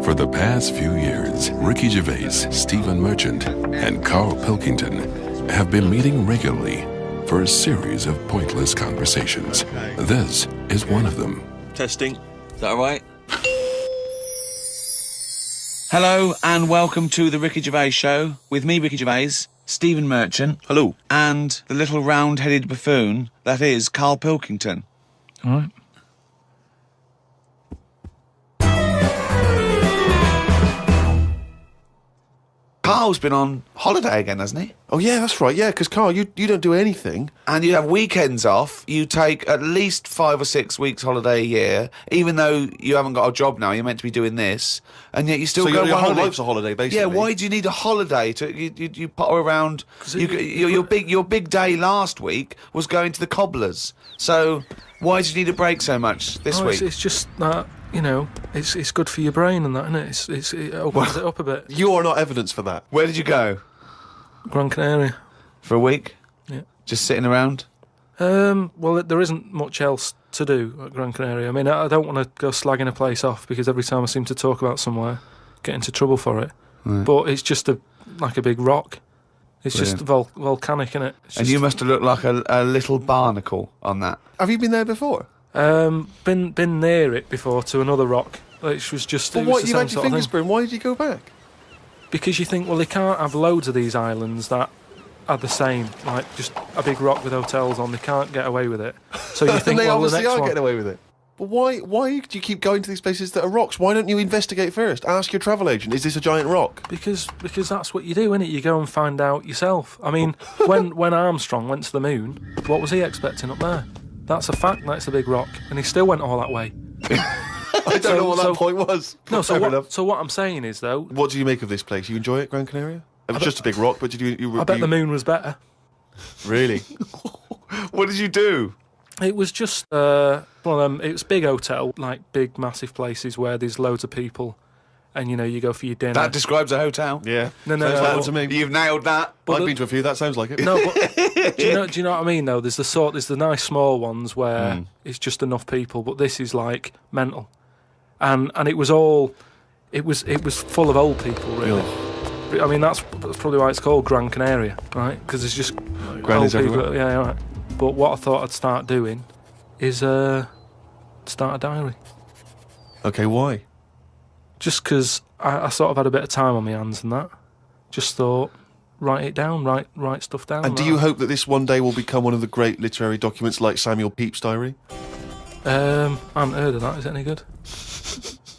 For the past few years, Ricky Gervais, Stephen Merchant, and Carl Pilkington have been meeting regularly for a series of pointless conversations. This is one of them. Testing. Is that all right? Hello and welcome to the Ricky Gervais Show with me, Ricky Gervais, Stephen Merchant. Hello. And the little round-headed buffoon that is Carl Pilkington. All right. Carl's been on holiday again, hasn't he? Oh, yeah, that's right. Yeah, because, Carl, you don't do anything. And you have weekends off. You take at least 5 or 6 weeks holiday a year, even though you haven't got a job now. You're meant to be doing this, and yet you still go. So your on whole holiday. life's a holiday, basically. Yeah. Why do you need a holiday? You potter around. Your big day last week was going to the cobblers. So why do you need a break so much this week? It's just that. You know, it's good for your brain and that, isn't it? It opens it up a bit. You are not evidence for that. Where did you go? Gran Canaria. For a week? Yeah. Just sitting around? Well, there isn't much else to do at Gran Canaria. I mean, I don't want to go slagging a place off because every time I seem to talk about somewhere, I get into trouble for it. Right. But it's just like a big rock. It's Brilliant. Just volcanic, isn't it? And you must have looked like a little barnacle on that. Have you been there before? Been near it before to another rock, which was just. But what, you had your fingers burned? Why did you go back? Because you think, well, they can't have loads of these islands that are the same, like just a big rock with hotels on. They can't get away with it. So you think, they well, obviously the next are one. getting away with it. But why do you keep going to these places that are rocks? Why don't you investigate first? Ask your travel agent, is this a giant rock? Because that's what you do, innit? You go and find out yourself. I mean, when Armstrong went to the moon, what was he expecting up there? That's a fact, that's a big rock. And he still went all that way. I don't know what that point was. No, so what I'm saying is, though... What do you make of this place? You enjoy it, Gran Canaria? It was just a big rock, but did you I bet the moon was better. Really? What did you do? It was just one of them... It was a big hotel, like big, massive places where there's loads of people. And, you know, you go for your dinner. That describes a hotel. Yeah. No. Sounds like one to me. You've nailed that. I've been to a few, that sounds like it. No, but do you know what I mean, though? There's the nice small ones where it's just enough people, but this is, like, mental. And it was all... It was full of old people, really. I mean, that's probably why it's called Gran Canaria, right? Because it's just Grannies old people. everywhere. Yeah, right. But what I thought I'd start doing is start a diary. Okay, why? Just because I sort of had a bit of time on my hands and that. Just thought, write it down, write stuff down. And do you hope that this one day will become one of the great literary documents like Samuel Pepys' diary? I haven't heard of that. Is it any good?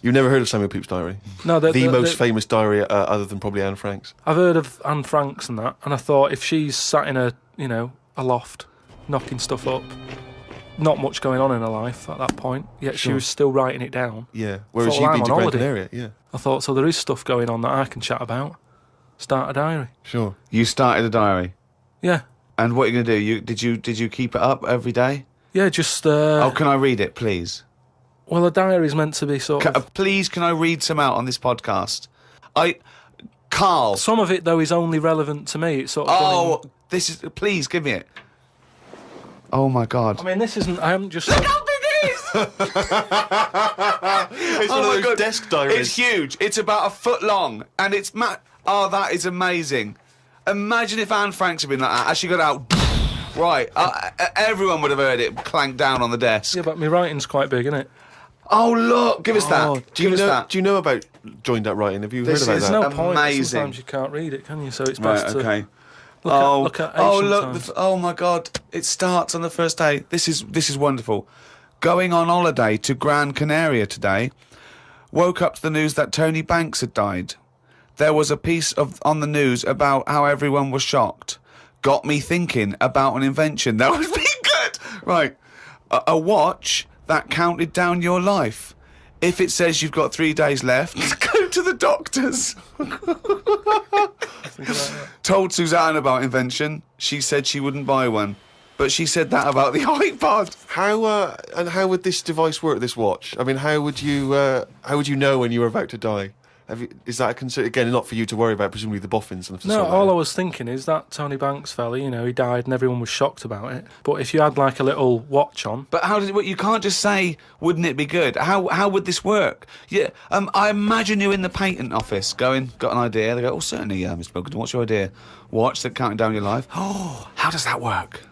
You've never heard of Samuel Pepys' diary? No, the most famous diary other than probably Anne Frank's. I've heard of Anne Frank's and that, and I thought if she's sat in a loft, knocking stuff up, not much going on in her life at that point, yet she was still writing it down. Yeah, whereas you've I'm been to on Gran holiday. Canaria, yeah. I thought, so there is stuff going on that I can chat about. Start a diary. Sure. You started a diary. Yeah. And what are you going to do? Did you keep it up every day? Yeah, just... can I read it, please? Well, a diary is meant to be sort of... Please, can I read some out on this podcast? Carl... Some of it, though, is only relevant to me. It's sort of... this is... Please, give me it. Oh, my God. I mean, this isn't... I haven't just... Look how big it is! It's one of those desk diaries. It's huge. It's about a foot long. And it's... that is amazing. Imagine if Anne Frank's had been like that. As she got out... Right. Everyone would have heard it clank down on the desk. Yeah, but my writing's quite big, isn't it? Oh, look. Give us that. Do you know about joined up writing? Have you heard about There's that? no point. Amazing. Sometimes you can't read it, can you? So it's best to... Okay. Look at ancient times. Oh my God! It starts on the first day. This is wonderful. Going on holiday to Gran Canaria today. Woke up to the news that Tony Banks had died. There was a piece on the news about how everyone was shocked. Got me thinking about an invention that would be good. Right, a watch that counted down your life. If it says you've got 3 days left, go to the doctors. Told Suzanne about invention. She said she wouldn't buy one. But she said that about the iPod. How would this device work, this watch? I mean, how would you know when you were about to die? Is that a concern? Again, not for you to worry about, presumably the boffins and the No, all I was thinking is that Tony Banks fella, he died and everyone was shocked about it. But if you had like a little watch on... But how does it work? You can't just say, wouldn't it be good? How would this work? Yeah, I imagine you're in the patent office going, got an idea. They go, certainly, Mr. Pilkington, what's your idea? Watch, they're counting down your life. Oh, how does that work?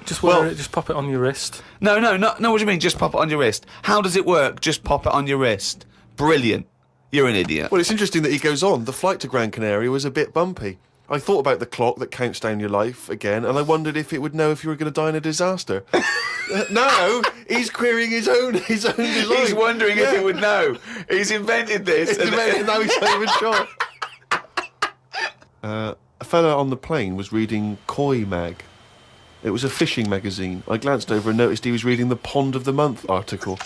Just wear it, just pop it on your wrist. No, what do you mean, just pop it on your wrist? How does it work? Just pop it on your wrist. Brilliant. You're an idiot. Well, it's interesting that he goes on. The flight to Gran Canaria was a bit bumpy. I thought about the clock that counts down your life again, and I wondered if it would know if you were going to die in a disaster. Now he's querying his own design. He's wondering if it would know. He's invented this. And now he's not even sure. A fella on the plane was reading Koi Mag. It was a fishing magazine. I glanced over and noticed he was reading the Pond of the Month article.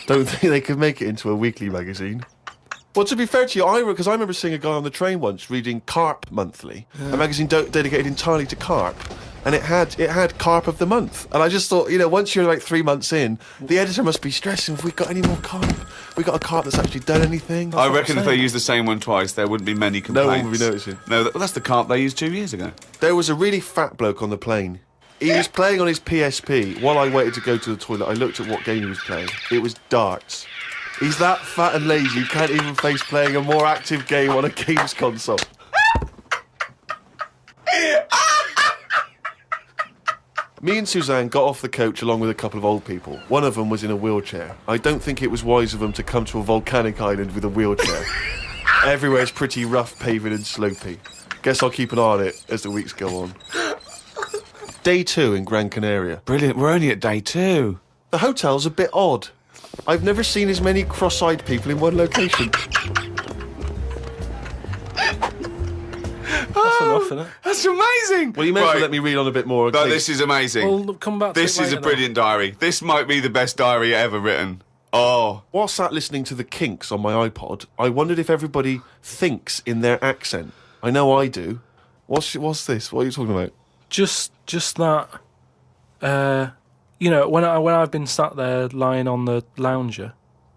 Don't think they could make it into a weekly magazine. Well, to be fair to you, because I remember seeing a guy on the train once reading Carp Monthly, a magazine dedicated entirely to carp, and it had Carp of the Month. And I just thought, once you're like 3 months in, the editor must be stressing. Have we got any more carp? We got a carp that's actually done anything? I reckon if they used the same one twice, there wouldn't be many complaints. No one would be noticing. No, that's the carp they used 2 years ago. There was a really fat bloke on the plane. He was playing on his PSP. While I waited to go to the toilet, I looked at what game he was playing. It was darts. He's that fat and lazy, you can't even face playing a more active game on a games console. Me and Suzanne got off the coach along with a couple of old people. One of them was in a wheelchair. I don't think it was wise of them to come to a volcanic island with a wheelchair. Everywhere's pretty rough, paving and slopey. Guess I'll keep an eye on it as the weeks go on. Day 2 in Gran Canaria. Brilliant, we're only at day 2. The hotel's a bit odd. I've never seen as many cross-eyed people in one location. That's enough, isn't it? That's amazing. Well, you may as well let me read on a bit more. No, this is amazing. We'll come back to This it is a later, brilliant diary. This might be the best diary ever written. Oh. While sat listening to the Kinks on my iPod, I wondered if everybody thinks in their accent. I know I do. What's this? What are you talking about? Just that, when I've been sat there lying on the lounger,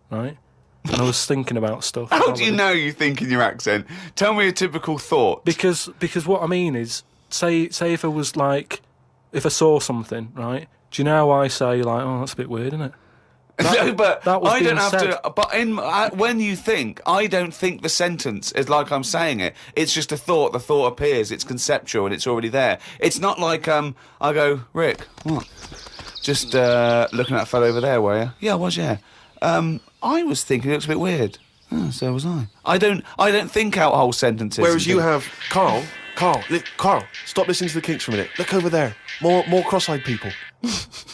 right, and I was thinking about stuff. How do you know you think in your accent? Tell me a typical thought. Because what I mean is, say if I was like, if I saw something, right? Do you know how I say like, oh, that's a bit weird, isn't it? No, but that was I don't being have said. to. But when you think, I don't think the sentence is like I'm saying it. It's just a thought. The thought appears. It's conceptual and it's already there. It's not like I go, Rick, what? Just looking at that fellow over there, were you? Yeah, I was. Yeah. I was thinking it looks a bit weird. Oh, so was I. I don't think out whole sentences. Whereas you have Carl, stop listening to the Kinks for a minute. Look over there. More cross-eyed people.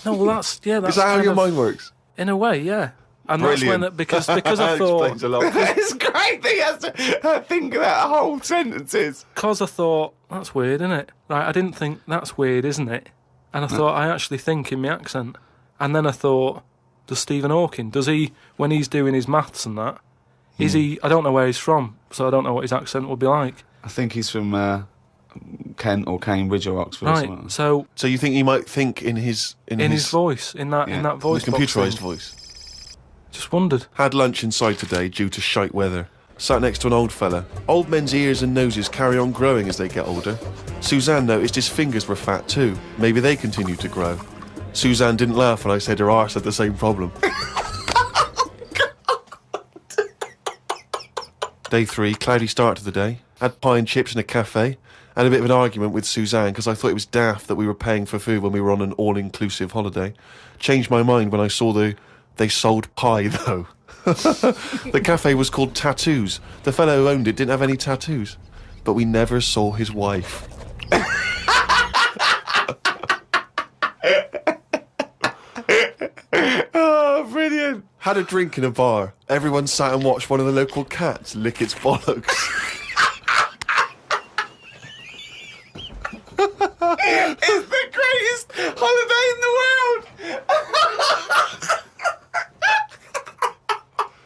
No, well that's Is that how your mind works? In a way, yeah. And Brilliant. that's when because I thought explains a lot. It's great that he has to think about whole sentences. because I thought that's weird, isn't it? Like I didn't think that's weird, isn't it? And I thought I actually think in my accent. And then I thought, does Stephen Hawking, does he, when he's doing his maths and that, is he? I don't know where he's from, so I don't know what his accent would be like. I think he's from Kent or Cambridge or Oxford. Or Right. something. So So you think he might think in his voice, in that voice, computerised box voice? thing. Just wondered. Had lunch inside today due to shite weather. Sat next to an old fella. Old men's ears and noses carry on growing as they get older. Suzanne noticed his fingers were fat too. Maybe they continue to grow. Suzanne didn't laugh when I said her arse had the same problem. Day 3, cloudy start to the day. Had pie and chips in a cafe. Had a bit of an argument with Suzanne because I thought it was daft that we were paying for food when we were on an all-inclusive holiday. Changed my mind when I saw they sold pie though. The cafe was called Tattoos. The fellow who owned it didn't have any tattoos. But we never saw his wife. Oh, brilliant. Had a drink in a bar. Everyone sat and watched one of the local cats lick its bollocks. It's the greatest holiday in the world.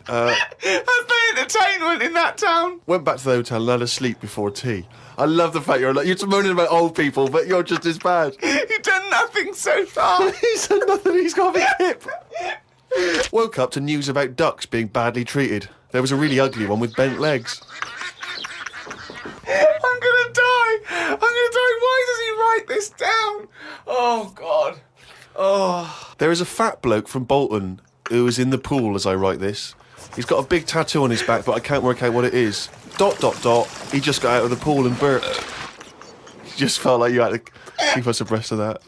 That's the entertainment in that town. Went back to the hotel and had a sleep before tea. I love the fact you're moaning about old people, but you're just as bad. You've done nothing so far. He's done nothing, he's got a big hip. Woke up to news about ducks being badly treated. There was a really ugly one with bent legs. I'm gonna die. Why does he write this down? Oh, God. Oh. There is a fat bloke from Bolton who is in the pool as I write this. He's got a big tattoo on his back, but I can't work out what it is. ... He just got out of the pool and burped. Just felt like you had to keep us abreast of that.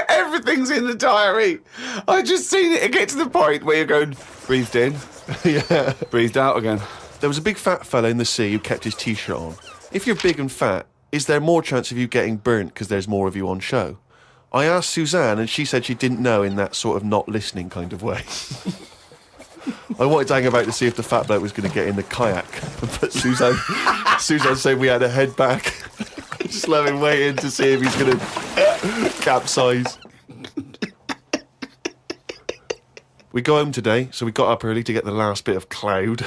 Everything's in the diary. I just seen it get to the point where you're going, breathed in, Yeah. breathed out again. There was a big fat fella in the sea who kept his T-shirt on. If you're big and fat, is there more chance of you getting burnt because there's more of you on show? I asked Suzanne, and she said she didn't know in that sort of not listening kind of way. I wanted to hang about to see if the fat bloke was going to get in the kayak, but Suzanne said we had to head back. Just let him wait in to see if he's going to capsize. We go home today, so we got up early to get the last bit of cloud.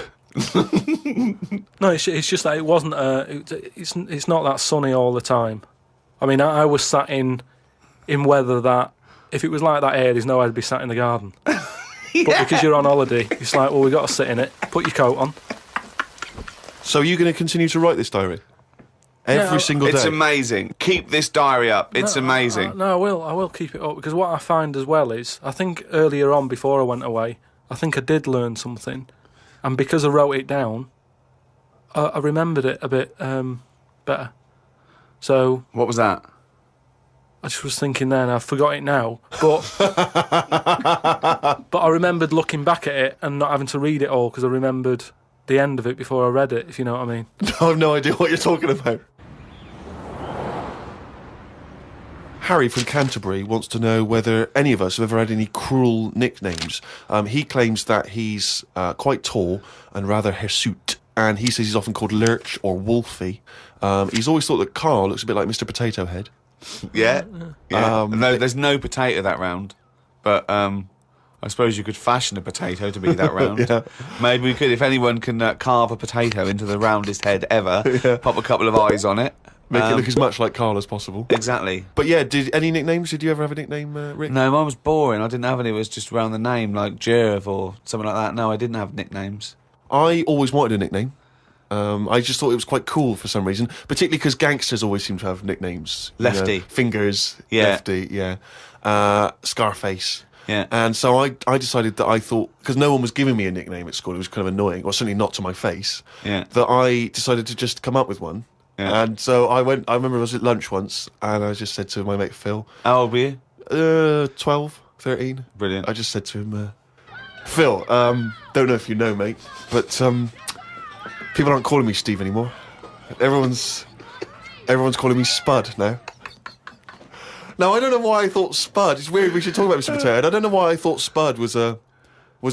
No, it's just that it wasn't. It's not that sunny all the time. I mean, I was sat in weather that if it was like that here, there's no way I'd be sat in the garden. Yeah. But because you're on holiday, it's like, well, we've got to sit in it. Put your coat on. So are you going to continue to write this diary? Every single day? It's amazing. Keep this diary up. It's amazing. No, I will keep it up, because what I find as well is, I think earlier on, before I went away, I think I did learn something. And because I wrote it down, I remembered it a bit better. So... What was that? I just was thinking then, I forgot it now, but but I remembered looking back at it and not having to read it all, because I remembered the end of it before I read it, if you know what I mean. I have no idea what you're talking about. Harry from Canterbury wants to know whether any of us have ever had any cruel nicknames. He claims that he's quite tall and rather hirsute, and he says he's often called Lurch or Wolfie. He's always thought that Carl looks a bit like Mr. Potato Head. Yeah. No, there's no potato that round, but I suppose you could fashion a potato to be that round. Yeah. Maybe we could, if anyone can carve a potato into the roundest head ever, pop a couple of eyes on it. Make it look as much like Carl as possible. Exactly. But yeah, any nicknames? Did you ever have a nickname, Rick? No, mine was boring. I didn't have any. It was just around the name, like Gervais or something like that. No, I didn't have nicknames. I always wanted a nickname. I just thought it was quite cool for some reason, particularly because gangsters always seem to have nicknames. Lefty. Fingers. Yeah. Lefty, yeah. Scarface. Yeah. And so I decided that I thought, because no one was giving me a nickname at school, it was kind of annoying, or certainly not to my face, that I decided to just come up with one. Yeah. And so I remember I was at lunch once, and I just said to my mate Phil. How old were you? 12, 13. Brilliant. I just said to him, Phil, don't know if you know, mate, but people aren't calling me Steve anymore. Everyone's calling me Spud now. Now, I don't know why I thought Spud. It's weird, we should talk about Mr. Potato Head. I don't know why I thought Spud was a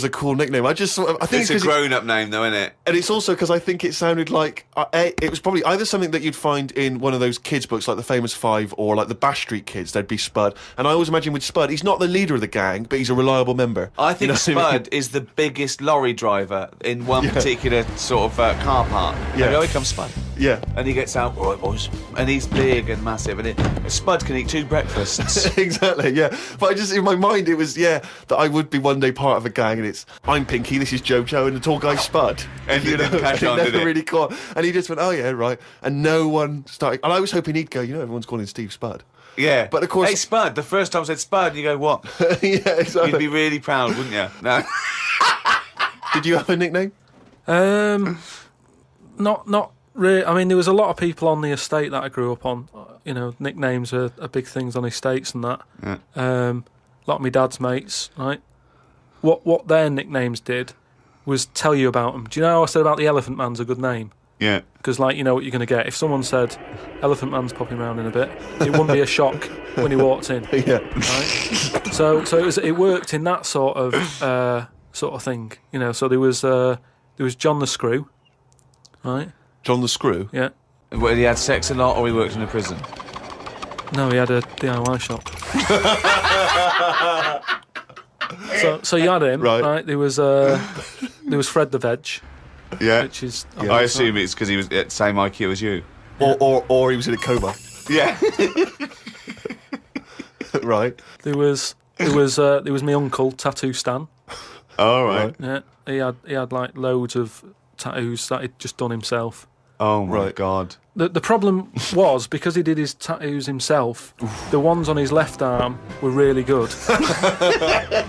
cool nickname. I think it's a grown-up name, though, isn't it? And it's also because I think it sounded like it was probably either something that you'd find in one of those kids' books, like the Famous Five, or like the Bash Street Kids. There'd be Spud, and I always imagine with Spud, he's not the leader of the gang, but he's a reliable member. I think Spud is the biggest lorry driver in one particular sort of car park. Yeah. Here comes Spud. Yeah. And he gets out, all right, boys. And he's big and massive, and Spud can eat 2 breakfasts. Exactly, yeah. But I just, in my mind, it was, that I would be one day part of a gang, and I'm Pinky, this is Jojo, and the tall guy Spud. And you didn't catch on, never did it? really caught. And he just went, oh yeah, right. And no one started. And I was hoping he'd go, everyone's calling Steve Spud. Yeah. But of course. Hey, Spud. The first time I said Spud, you go, what? Yeah, exactly. You'd be really proud, wouldn't you? No. Did you have a nickname? Not really. I mean, there was a lot of people on the estate that I grew up on. Nicknames are big things on estates and that. Yeah. A lot of my dad's mates, right? What their nicknames did was tell you about them. Do you know how I said about the Elephant Man's a good name? Yeah. Because, you know what you're going to get. If someone said, Elephant Man's popping around in a bit, it wouldn't be a shock when he walked in. Yeah. Right? So it worked in that sort of thing. So there was John the Screw, right? John the Screw? Yeah. Whether he had sex a lot or he worked in a prison? No, he had a DIY shop. So you had him, right? There was Fred the Veg. Yeah. Which is, I assume it's because he was at the same IQ as you. Or he was in a coma. Yeah. Right. There was my uncle, Tattoo Stan. All right. Yeah, he had like loads of tattoos that he'd just done himself. Oh my God. The problem was, because he did his tattoos himself, the ones on his left arm were really good.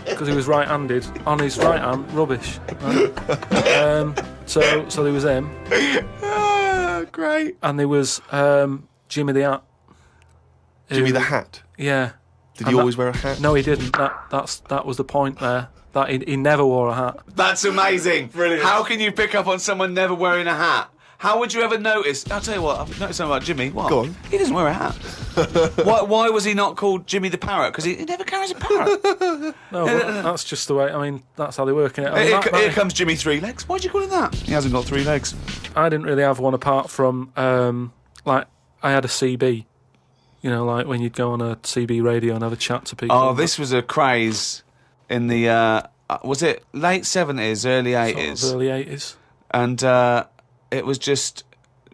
Because he was right-handed. On his right hand, rubbish. Right? So there was him. Great. And there was Jimmy the Hat. Jimmy the Hat? Yeah. Did he always wear a hat? No, he didn't. That was the point there. That he never wore a hat. That's amazing. Brilliant. How can you pick up on someone never wearing a hat? How would you ever notice? I'll tell you what, I've noticed something about Jimmy. What? Go on. He doesn't wear a hat. Why was he not called Jimmy the Parrot? Because he never carries a parrot. No, but that's just the way. I mean, that's how they work in it. I mean, Here comes Jimmy Three Legs. Why'd you call him that? He hasn't got 3 legs. I didn't really have one apart from like I had a CB. You know, like when you'd go on a CB radio and have a chat to people. Oh, this was a craze in the was it late 70s, early 80s? Sort of early 80s. And it was just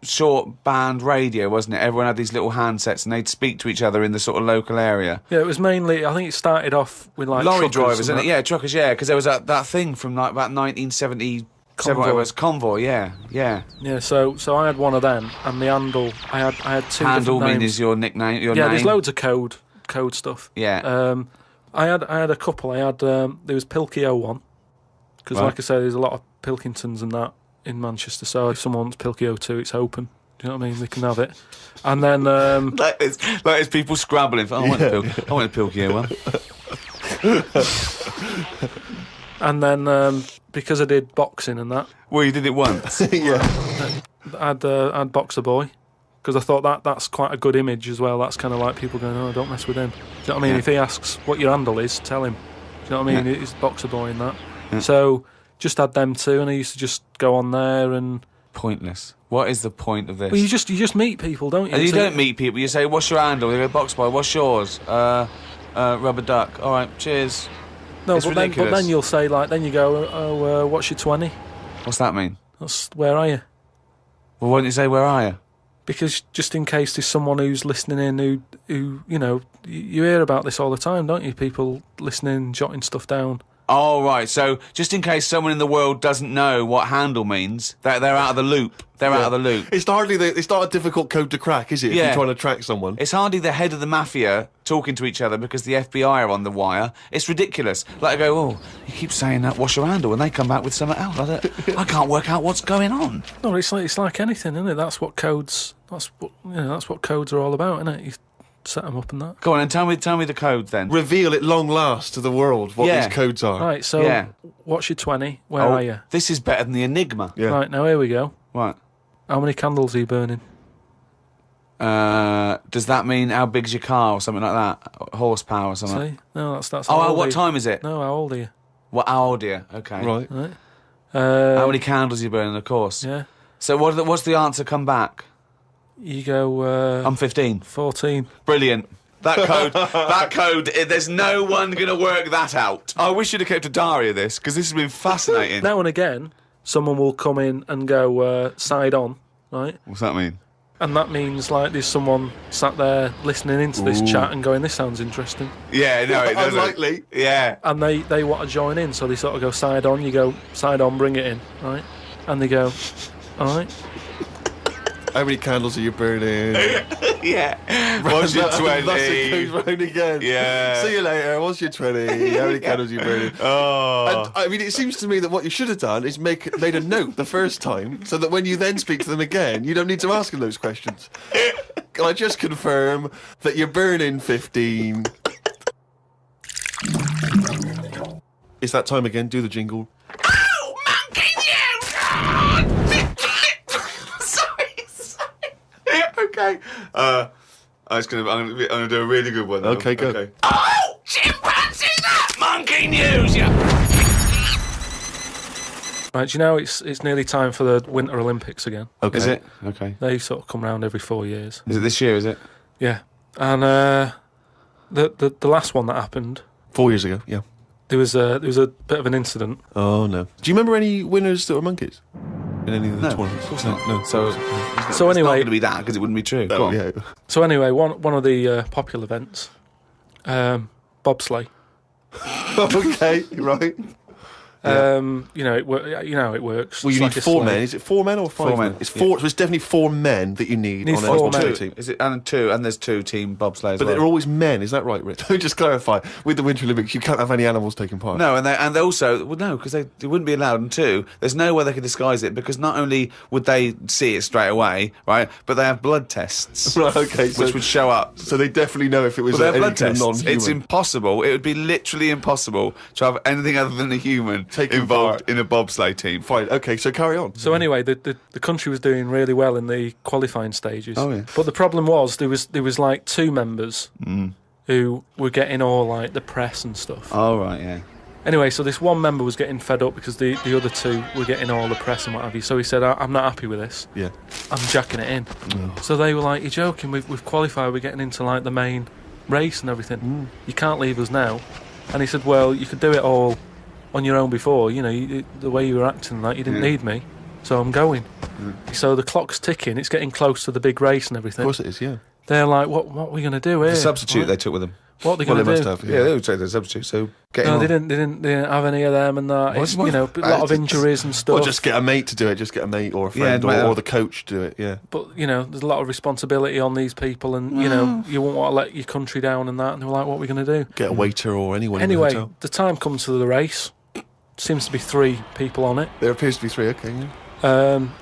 short band radio, wasn't it? Everyone had these little handsets and they'd speak to each other in the sort of local area. Yeah, it was mainly, I think it started off with like lorry truckers drivers, and isn't it? Yeah, truckers, yeah, because there was that thing from like about 1977, Convoy. it was Convoy, yeah. Yeah, so I had one of them, and the handle, I had 2 Handle different names. means your nickname, your yeah, name. there's loads of code stuff. Yeah. I had a couple. I had there was Pilkey 01, because Right. like I say, there's a lot of Pilkingtons and that in Manchester. So if someone wants Pilkey 02, it's open. Do you know what I mean? They can have it. And then Like it's people scrabbling for, I want a Pilkey one. and then because I did boxing and that, Well, you did it once. Yeah. I'd Boxer Boy, because I thought that's quite a good image as well. That's kind of like people going, oh, don't mess with him. Do you know what I mean? Yeah. If he asks what your handle is, tell him. Do you know what I mean? Yeah. It's Boxer Boy and that. Yeah. So just had them 2, and I used to just go on there and. Pointless. What is the point of this? Well, you just meet people, don't you? And you So- don't meet people. You say, "What's your handle?" They go, "Box Boy." What's yours? Rubber duck. All right, cheers. No, It's but ridiculous. then you'll say like, then you go, oh, what's your 20? What's that mean? That's where are you? Well, why don't you say, "Where are you"? Because just in case there's someone who's listening in who you know, you hear about this all the time, don't you? People listening, jotting stuff down. Oh, right. So, just in case someone in the world doesn't know what handle means, they're out of the loop. They're out of the loop. It's not a difficult code to crack, is it? If Yeah. you're trying to track someone. It's hardly the head of the mafia talking to each other because the FBI are on the wire. It's ridiculous. Like, I go, oh, he keeps saying that, what's your handle? And they come back with something else. I can't work out what's going on. No, it's like anything, isn't it? That's what codes are all about, isn't it? You set them up and that. Go on and tell me the code then. Reveal at long last to the world what Yeah. these codes are. Right, so Yeah. what's your 20? Where are you? This is better than the Enigma. Yeah. Right, now here we go. Right. How many candles are you burning? Does that mean how big's your car or something like that? Horsepower or something? See? No, that's Oh, how old what are you? time is it? No, how old are you? What, how old are you? Okay. Right. Right. How many candles are you burning, of course? Yeah. So what's the answer come back? You go I'm 15. 14. Brilliant. That code, there's no one going to work that out. I wish you'd have kept a diary of this, because this has been fascinating. Now and again, someone will come in and go side on, right? What's that mean? And that means like there's someone sat there listening into this chat and going, this sounds interesting. Yeah, no, it doesn't. Unlikely. Yeah. And they want to join in, so they sort of go side on, you go side on, bring it in, right? And they go, all right. How many candles are you burning? Yeah. What's your 20? Thus it goes round again. Yeah. See you later. What's your 20? How many candles are you burning? Oh. And, I mean, it seems to me that what you should have done is made a note the first time, so that when you then speak to them again, you don't need to ask them those questions. Can I just confirm that you're burning 15? It's that time again. Do the jingle. Oh, man, can you? Sorry. Okay. I'm gonna do a really good one. Now. Okay, go. Oh, chimpanzee that! Monkey news, yeah. Right, do you know it's nearly time for the Winter Olympics again? Okay. Is it? Okay. They sort of come round every 4 years. Is it this year, is it? Yeah. And the last one that happened, 4 years ago, yeah. there was a bit of an incident. Oh, no. Do you remember any winners that were monkeys? In any of the No, tournaments? of course not. No. So So it's not anyway, going to be that, because it wouldn't be true. Go Oh, on. yeah. so anyway, one of the popular events, bobsleigh. Okay, right. You know, you know how it works. Well, you It's need like a 4 sleigh. men. Is it 4 men or 5 4 men? men. It's 4. So it's definitely 4 men that you need Need on 4 a men. bobsleigh team. Is it and two? And there's 2 team bobsleighs. But they're always men. Is that right, Rich? Let me just clarify. With the Winter Olympics, you can't have any animals taking part. No, and they also no, because they wouldn't be allowed. And 2, there's no way they could disguise it because not only would they see it straight away, right, but they have blood tests, Right, okay. which would show up. So they definitely know if it was Well, they have any blood kind of tests. non-human. It's impossible. It would be literally impossible to have anything other than a human Taking involved part. in a bobsleigh team. Fine. Okay, so carry on. So anyway, the country was doing really well in the qualifying stages. Oh, yeah. But the problem was there was like 2 members who were getting all like the press and stuff. Oh right, yeah. Anyway, so this one member was getting fed up because the other 2 were getting all the press and what have you. So he said, I'm not happy with this. Yeah. I'm jacking it in. So they were like, you're joking, we've qualified, we're getting into like the main race and everything. You can't leave us now. And he said, well, you could do it all on your own before, you know, the way you were acting, like you didn't need me, so I'm going. So the clock's ticking, it's getting close to the big race and everything. Of course it is, yeah. They're like, what are we going to do here? The substitute Right? they took with them. What are they Well, going they to do? must have, Yeah, they would take the substitute. So get No, him they on. didn't have any of them and that. It's, What? you know, a lot of injuries and stuff. Or just get a mate to do it. Just get a mate or a friend Yeah, or the coach to do it, yeah. But, you know, there's a lot of responsibility on these people and, you know, you won't want to let your country down and that. And they were like, what are we going to do? Get a waiter or anyone in the Anyway, hotel. the time comes to the race. Seems to be 3 people on it. There appears to be 3, okay, yeah.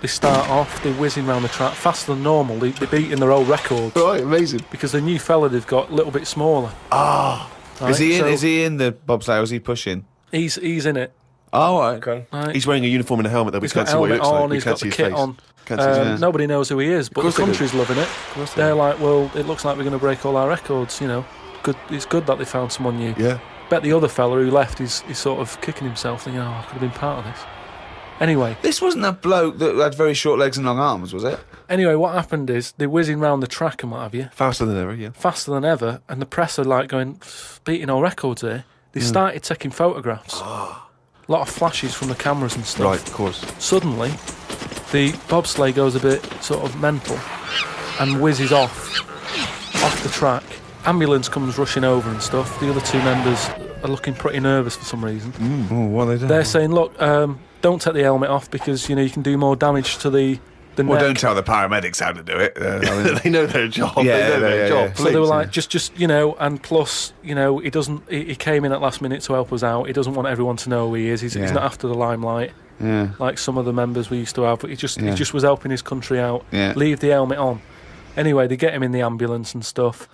They start off, they're whizzing around the track faster than normal. They're beating their old records Right, amazing. because the new fella they've got a little bit smaller. Right? Is he in? So Is he in the bobsleigh? Or is he pushing? He's in it. Oh, right, okay. Right? He's wearing a uniform and a helmet, though. We He's got can't see what he helmet looks like. on. We He's can't got see the his kit face. on. Can't see his face. Nobody knows who he is, but the course they do. country's loving it. They're like, well, it looks like we're going to break all our records. You know, good. It's good that they found someone new. Yeah. Bet the other fella who left, he's sort of kicking himself, thinking, oh, I could have been part of this. Anyway, This wasn't a bloke that had very short legs and long arms, was it? what happened is they're whizzing round the track and what have you, Faster than ever, yeah. faster than ever, and the press are like going, beating all records here. They started taking photographs. A lot of flashes from the cameras and stuff. Right, of course. Suddenly, the bobsleigh goes a bit sort of mental and whizzes off the track. Ambulance comes rushing over and stuff. The other 2 members are looking pretty nervous for some reason. Oh, what are they doing? They're saying, look, don't take the helmet off because, you know, you can do more damage to the well, neck. don't tell the paramedics how to do it. They know their job. Yeah, they know their yeah, job. yeah. So they were Please. like, just you know, and plus, you know, he came in at last minute to help us out. He doesn't want everyone to know who he is. He's Yeah. not after the limelight Yeah. like some of the members we used to have. But he just was helping his country out. Yeah. Leave the helmet on. Anyway, they get him in the ambulance and stuff.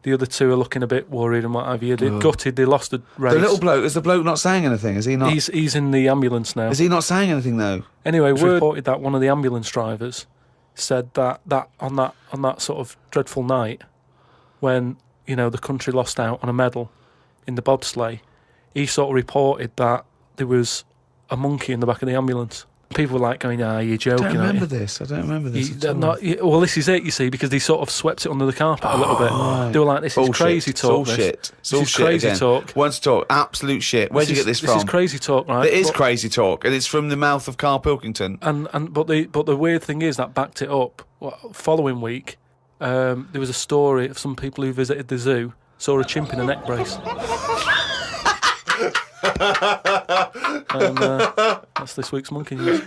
The other 2 are looking a bit worried and what have you. They're gutted. They lost the race. The little bloke, is the bloke not saying anything? Is he not? He's in the ambulance now. Is he not saying anything though? Anyway, word reported that one of the ambulance drivers said that on that sort of dreadful night when, you know, the country lost out on a medal in the bobsleigh, he sort of reported that there was a monkey in the back of the ambulance. People were like going, you're joking. I don't aren't remember you? this. I don't remember this. They're well, this is it, you see, because they sort of swept it under the carpet a little bit. right. They were like, this is Bullshit. crazy talk. It's all shit. It's all This is shit crazy again. talk. Once talk, absolute shit. Where'd you get this from? This is crazy talk, right? It is But- crazy talk, and it's from the mouth of Carl Pilkington. But the weird thing is that backed it up. Following week, there was a story of some people who visited the zoo saw a chimp in a neck brace. And that's this week's Monkey News.